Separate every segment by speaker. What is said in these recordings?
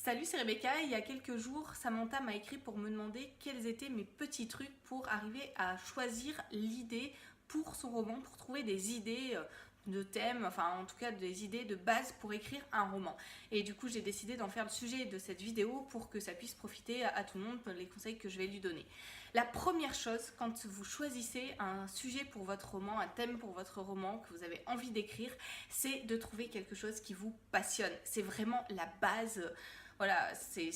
Speaker 1: Salut, c'est Rebecca. Il y a quelques jours, Samantha m'a écrit pour me demander quels étaient mes petits trucs pour arriver à choisir l'idée pour son roman, pour trouver des idées de thèmes, enfin en tout cas des idées de base pour écrire un roman. Et du coup, j'ai décidé d'en faire le sujet de cette vidéo pour que ça puisse profiter à tout le monde, les conseils que je vais lui donner. La première chose, quand vous choisissez un sujet pour votre roman, un thème pour votre roman que vous avez envie d'écrire, c'est de trouver quelque chose qui vous passionne. C'est vraiment la base. Voilà, c'est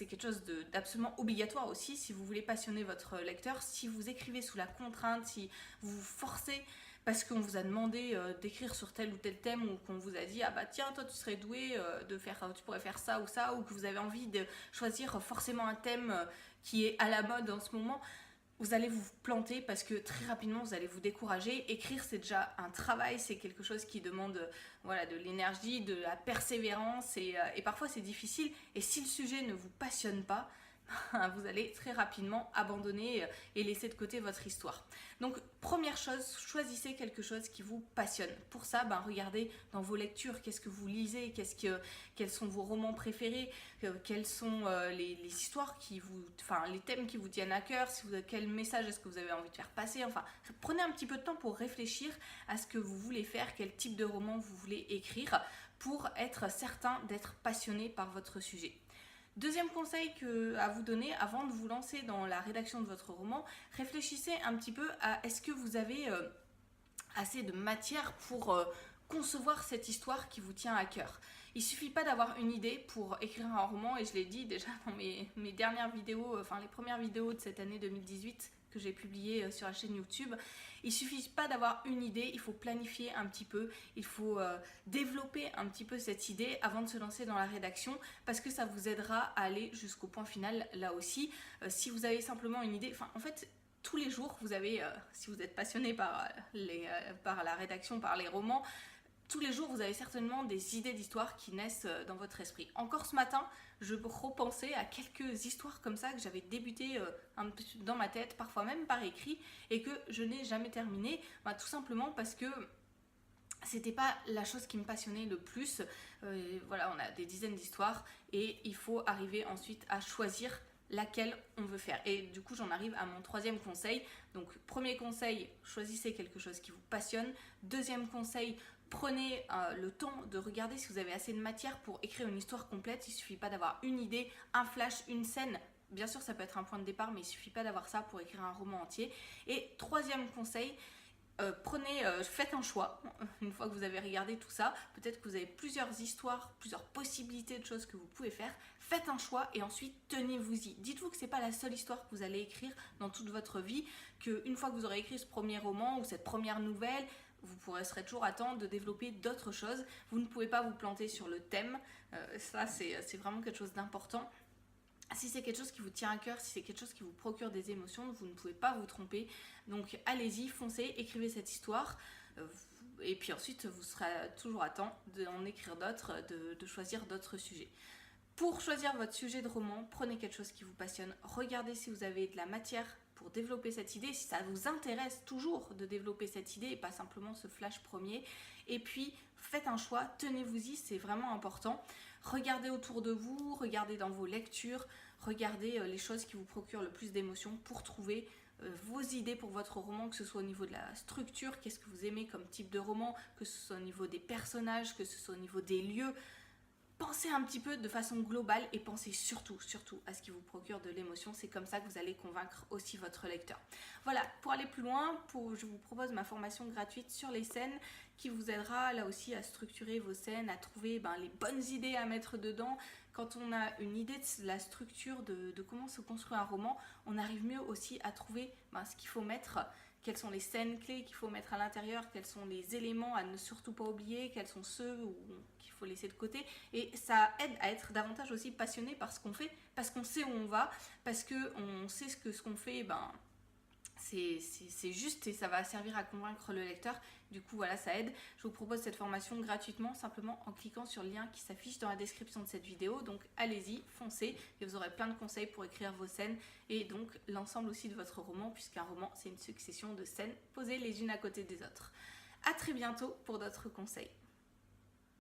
Speaker 1: quelque chose d'absolument obligatoire aussi si vous voulez passionner votre lecteur. Si vous écrivez sous la contrainte, si vous vous forcez parce qu'on vous a demandé d'écrire sur tel ou tel thème, ou qu'on vous a dit ah bah tiens toi tu serais doué tu pourrais faire ça, ou que vous avez envie de choisir forcément un thème qui est à la mode en ce moment, vous allez vous planter parce que très rapidement vous allez vous décourager. Écrire, c'est déjà un travail, c'est quelque chose qui demande voilà, de l'énergie, de la persévérance, et parfois c'est difficile. Et si le sujet ne vous passionne pas, vous allez très rapidement abandonner et laisser de côté votre histoire. Donc première chose, choisissez quelque chose qui vous passionne. Pour ça, regardez dans vos lectures, qu'est-ce que vous lisez, quels sont vos romans préférés, quelles sont les histoires les thèmes qui vous tiennent à cœur, quel message est-ce que vous avez envie de faire passer. Enfin, prenez un petit peu de temps pour réfléchir à ce que vous voulez faire, quel type de roman vous voulez écrire, pour être certain d'être passionné par votre sujet. Deuxième conseil à vous donner avant de vous lancer dans la rédaction de votre roman, réfléchissez un petit peu à est-ce que vous avez assez de matière pour concevoir cette histoire qui vous tient à cœur. Il suffit pas d'avoir une idée pour écrire un roman, et je l'ai dit déjà dans mes dernières vidéos, les premières vidéos de cette année 2018 que j'ai publiées sur la chaîne YouTube. Il suffit pas d'avoir une idée, il faut planifier un petit peu, il faut développer un petit peu cette idée avant de se lancer dans la rédaction, parce que ça vous aidera à aller jusqu'au point final là aussi. Si vous avez simplement une idée, en fait, tous les jours, vous avez, si vous êtes passionné par la rédaction, par les romans, tous les jours, vous avez certainement des idées d'histoires qui naissent dans votre esprit. Encore ce matin, je repensais à quelques histoires comme ça que j'avais débutées un peu dans ma tête, parfois même par écrit, et que je n'ai jamais terminé, tout simplement parce que c'était pas la chose qui me passionnait le plus. Voilà, on a des dizaines d'histoires et il faut arriver ensuite à choisir laquelle on veut faire. Et du coup, j'en arrive à mon troisième conseil. Donc, premier conseil, choisissez quelque chose qui vous passionne. Deuxième conseil, prenez le temps de regarder si vous avez assez de matière pour écrire une histoire complète. Il suffit pas d'avoir une idée, un flash, une scène. Bien sûr, ça peut être un point de départ, mais il suffit pas d'avoir ça pour écrire un roman entier. Et troisième conseil, faites un choix. Une fois que vous avez regardé tout ça, peut-être que vous avez plusieurs histoires, plusieurs possibilités de choses que vous pouvez faire. Faites un choix et ensuite tenez-vous-y. Dites-vous que c'est pas la seule histoire que vous allez écrire dans toute votre vie, qu'une fois que vous aurez écrit ce premier roman ou cette première nouvelle, vous serez toujours à temps de développer d'autres choses. Vous ne pouvez pas vous planter sur le thème. Ça, c'est vraiment quelque chose d'important. Si c'est quelque chose qui vous tient à cœur, si c'est quelque chose qui vous procure des émotions, vous ne pouvez pas vous tromper. Donc allez-y, foncez, écrivez cette histoire. Et puis ensuite, vous serez toujours à temps d'en écrire d'autres, de choisir d'autres sujets. Pour choisir votre sujet de roman, prenez quelque chose qui vous passionne. Regardez si vous avez de la matière pour développer cette idée, si ça vous intéresse toujours de développer cette idée et pas simplement ce flash premier. Et puis, faites un choix, tenez-vous-y, c'est vraiment important. Regardez autour de vous, regardez dans vos lectures, regardez les choses qui vous procurent le plus d'émotions pour trouver vos idées pour votre roman, que ce soit au niveau de la structure, qu'est-ce que vous aimez comme type de roman, que ce soit au niveau des personnages, que ce soit au niveau des lieux. Pensez un petit peu de façon globale et pensez surtout à ce qui vous procure de l'émotion. C'est comme ça que vous allez convaincre aussi votre lecteur. Voilà, pour aller plus loin, je vous propose ma formation gratuite sur les scènes qui vous aidera là aussi à structurer vos scènes, à trouver les bonnes idées à mettre dedans. Quand on a une idée de la structure, de comment se construire un roman, on arrive mieux aussi à trouver ce qu'il faut mettre, quelles sont les scènes clés qu'il faut mettre à l'intérieur, quels sont les éléments à ne surtout pas oublier, quels sont ceux qu'il faut laisser de côté. Et ça aide à être davantage aussi passionné par ce qu'on fait, parce qu'on sait où on va, parce qu'on sait ce qu'on fait, c'est juste et ça va servir à convaincre le lecteur. Du coup voilà, ça aide. Je vous propose cette formation gratuitement, simplement en cliquant sur le lien qui s'affiche dans la description de cette vidéo. Donc allez-y, foncez, et vous aurez plein de conseils pour écrire vos scènes et donc l'ensemble aussi de votre roman, puisqu'un roman c'est une succession de scènes posées les unes à côté des autres. À très bientôt pour d'autres conseils.